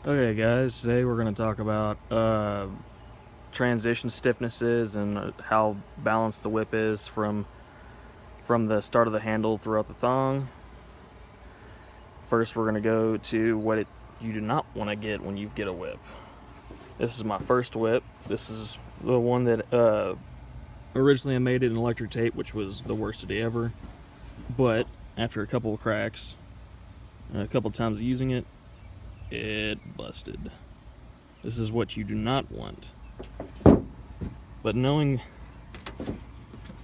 Okay guys, today we're going to talk about transition stiffnesses and how balanced the whip is from the start of the handle throughout the thong. First we're going to go to what you do not want to get when you get a whip. This is my first whip. This is the one that originally I made it in electric tape, which was the worst day ever, but after a couple of cracks and a couple of times of using it, it busted. This is what you do not want. But knowing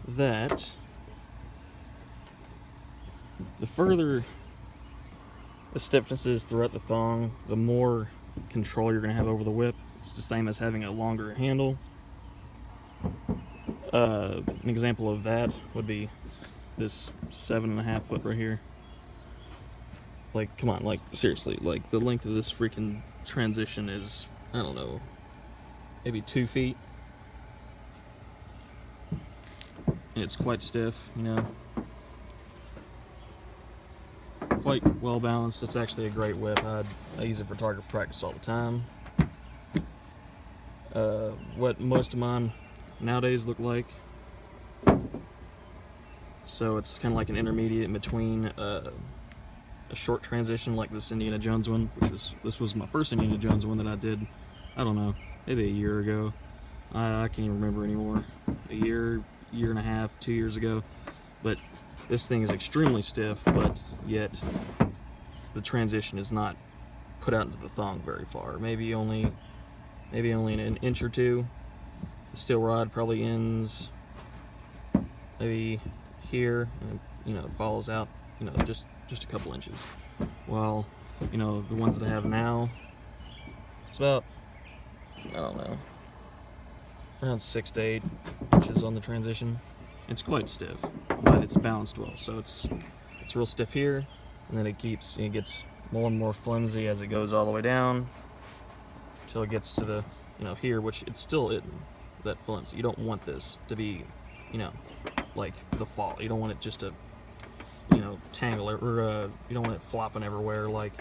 that, the further the stiffness is throughout the thong, the more control you're going to have over the whip. It's the same as having a longer handle. An example of that would be this 7.5 foot right here. Like, come on, like, seriously, like, the length of this freaking transition is, I don't know, maybe 2 feet. And it's quite stiff, you know. Quite well balanced. It's actually a great whip. I use it for target practice all the time. What most of mine nowadays look like. So it's kind of like an intermediate in between a short transition like this Indiana Jones one, this was my first Indiana Jones one that I did, I don't know, maybe a year ago. I can't even remember anymore. A year and a half, 2 years ago. But this thing is extremely stiff, but yet the transition is not put out into the thong very far. Maybe only an inch or two. The steel rod probably ends maybe here, and it follows out, just a couple inches. While, the ones that I have now, it's about, I don't know, around 6 to 8 inches on the transition. It's quite stiff, but it's balanced well. So it's real stiff here, and then it gets more and more flimsy as it goes all the way down until it gets to the, here, which it's still that flimsy. You don't want this to be, like the fall. You don't want it just to, tangle it, or you don't want it flopping everywhere like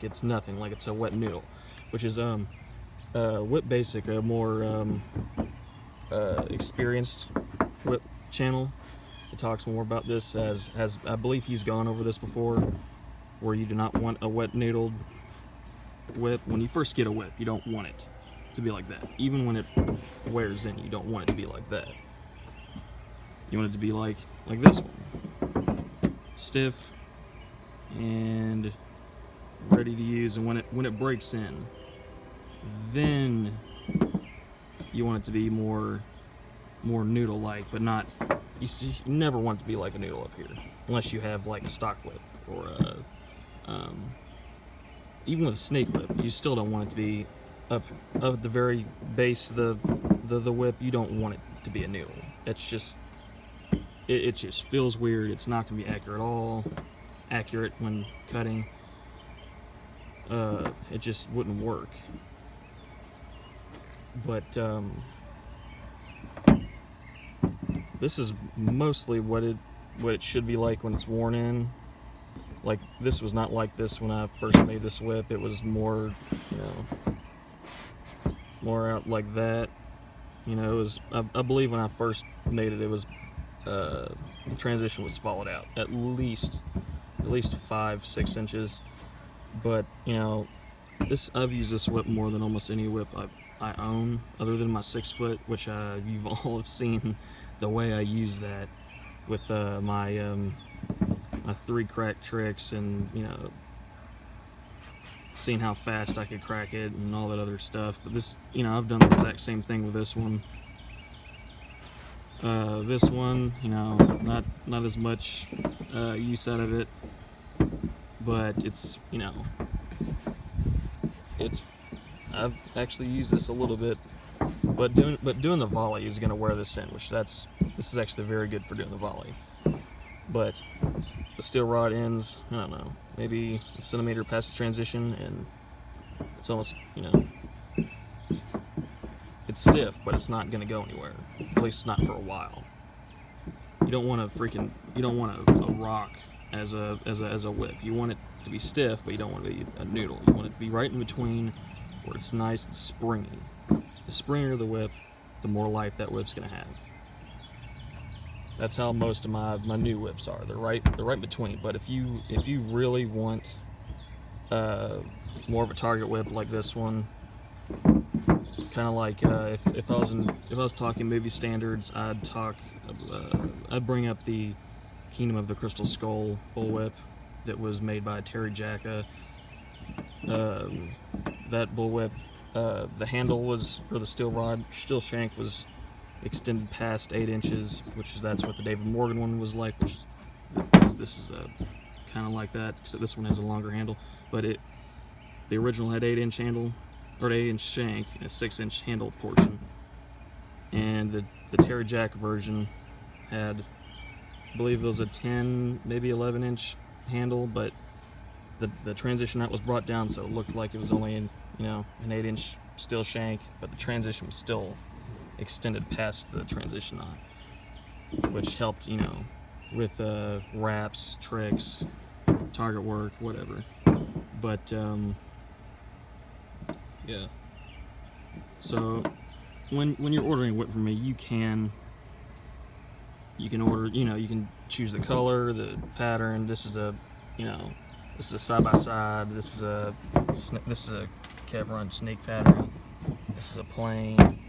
it's nothing, like it's a wet noodle, which is Whip Basic, a more experienced whip channel. It talks more about this as I believe he's gone over this before, where you do not want a wet noodled whip. When you first get a whip, you don't want it to be like that. Even when it wears in, you don't want it to be like that. You want it to be like this one, stiff and ready to use. And when it breaks in, then you want it to be more noodle-like, but not. You never want it to be like a noodle up here, unless you have like a stock whip or even with a snake whip. You still don't want it to be up at the very base of the whip. You don't want it to be a noodle. It's just. It just feels weird. It's not going to be accurate when cutting. It just wouldn't work. But this is mostly what it should be like when it's worn in. Like, this was not like this when I first made this whip. It was more, more out like that. It was. I believe when I first made it, it was. The transition was followed out at least 5-6 inches. But I've used this whip more than almost any whip I own, other than my 6 foot, which you've all have seen the way I use that with my 3 crack tricks, and seeing how fast I could crack it and all that other stuff. But this, I've done the exact same thing with this one. This one, not as much use out of it, but it's, I've actually used this a little bit, but doing the volley is going to wear this in, which this is actually very good for doing the volley. But the steel rod ends, I don't know, maybe a centimeter past the transition, and it's almost, it's stiff, but it's not going to go anywhere. At least not for a while. You don't want a rock as a whip. You want it to be stiff, but you don't want it to be a noodle. You want it to be right in between, where it's nice and springy. The springier the whip, the more life that whip's gonna have. That's how most of my new whips are. They're right between. But if you really want more of a target whip like this one, kind of like if I was talking movie standards, I'd bring up the Kingdom of the Crystal Skull bullwhip that was made by Terry Jacka. That bullwhip, the handle was, or the steel shank was extended past 8 inches, that's what the David Morgan one was like. This is kind of like that, except this one has a longer handle. But the original had 8-inch handle, or 8-inch shank, and a 6-inch handle portion. And the Terry Jack version had, I believe it was a 10, maybe 11-inch handle, but the transition knot was brought down, so it looked like it was only an 8-inch steel shank, but the transition was still extended past the transition knot, which helped, with wraps, tricks, target work, whatever. But yeah. So when you're ordering a whip from me, you can order, you can choose the color, the pattern. This is a side by side. This is a Chevron snake pattern. This is a plain.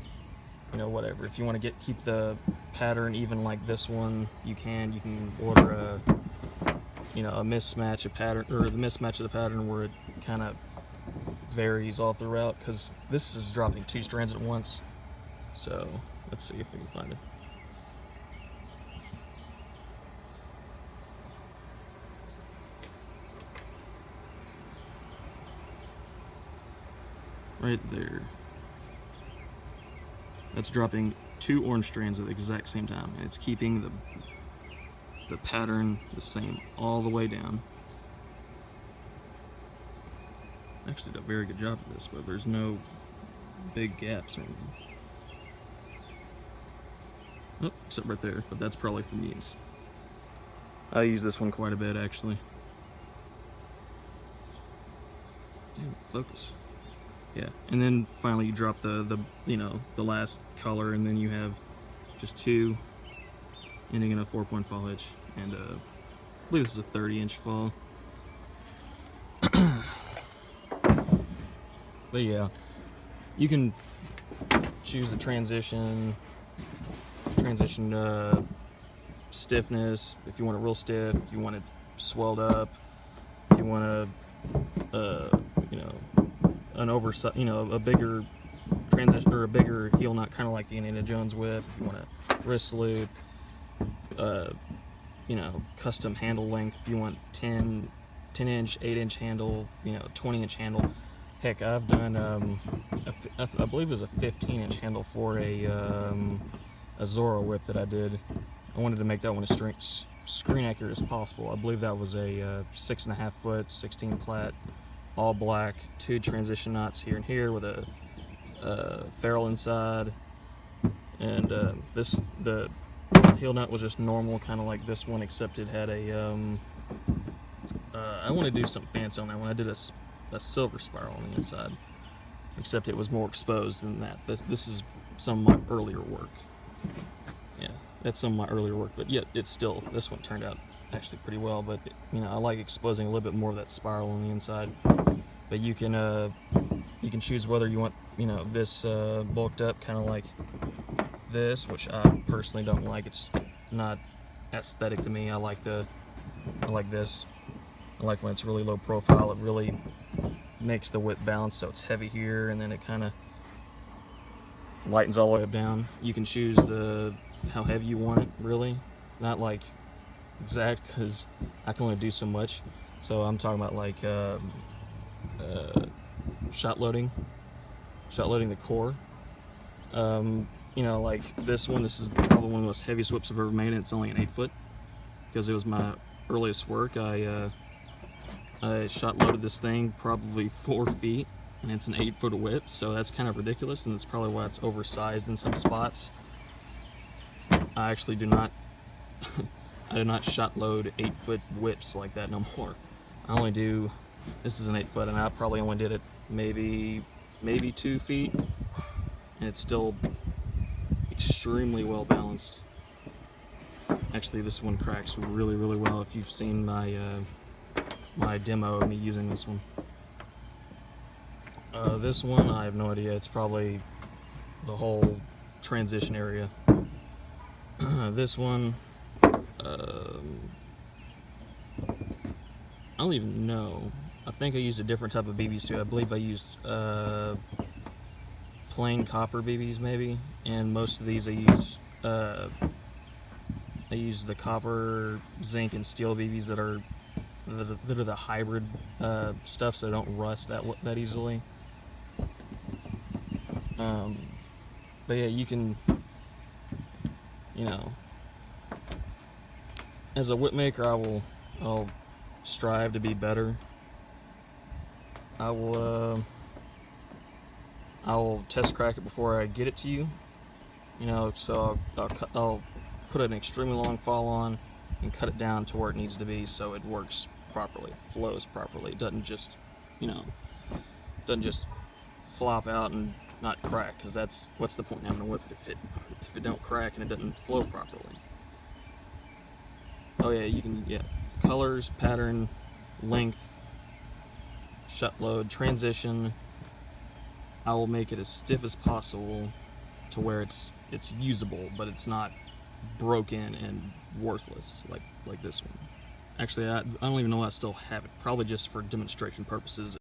Whatever. If you want to keep the pattern even like this one, you can order a mismatch of pattern, or the mismatch of the pattern where it kind of varies all throughout, because this is dropping 2 strands at once. So let's see if we can find it. Right there. That's dropping 2 orange strands at the exact same time, and it's keeping the pattern the same all the way down. Actually did a very good job of this, but there's no big gaps or anything. Oh, except right there, but that's probably from use. I use this one quite a bit, actually. Damn, focus. Yeah, and then finally you drop the last color, and then you have just 2 ending in a 4-point fall hitch, and I believe this is a 30-inch fall. But yeah, you can choose the transition stiffness, if you want it real stiff, if you want it swelled up, if you want an oversized, a bigger transition, or a bigger heel knot, kind of like the Indiana Jones whip. If you want a wrist loop, custom handle length. If you want 10-inch, 8-inch handle, 20-inch handle. Heck, I've done I believe it was a 15-inch handle for a Zorro whip that I did. I wanted to make that one as screen accurate as possible. I believe that was a 6.5 foot, 16 plat, all black, 2 transition knots here and here with a ferrule inside, and the heel knot was just normal, kind of like this one, except it had a I want to do something fancy on that one. I did a silver spiral on the inside, except it was more exposed than that. This is some of my earlier work. Yeah, that's some of my earlier work, but yet it's still, this one turned out actually pretty well. But I like exposing a little bit more of that spiral on the inside. But you can choose whether you want this bulked up, kind of like this, which I personally don't like. It's not aesthetic to me. I like this. I like when it's really low profile. It really makes the whip balance, so it's heavy here, and then it kind of lightens all the way up down. You can choose how heavy you want it, really, not like exact, because I can only do so much. So I'm talking about like shot loading the core. Like this one. This is probably one of the most heaviest whips I've ever made, and it's only an 8 foot, because it was my earliest work. I shot loaded this thing probably 4 feet, and it's an 8 foot whip, so that's kind of ridiculous, and that's probably why it's oversized in some spots. I actually do not I do not shot load 8-foot whips like that no more. I only do, this is an 8-foot, and I probably only did it maybe 2 feet, and it's still extremely well balanced. Actually, this one cracks really well if you've seen my my demo of me using this one. This one, I have no idea. It's probably the whole transition area. This one, I don't even know. I think I used a different type of BBs too. I believe I used plain copper BBs maybe, and most of these I use the copper, zinc, and steel BBs that are the hybrid stuff, so they don't rust that easily. But yeah, you can, you know, as a whip maker, I'll strive to be better. I will test crack it before I get it to you. You know, so I'll put an extremely long fall on and cut it down to where it needs to be, so it works properly, flows properly. It doesn't just, doesn't just flop out and not crack, because what's the point in having a whip if it don't crack and it doesn't flow properly. Oh yeah, you can, colors, pattern, length, shut load, transition. I will make it as stiff as possible to where it's usable, but it's not broken and worthless like this one. Actually, I don't even know why I still have it. Probably just for demonstration purposes.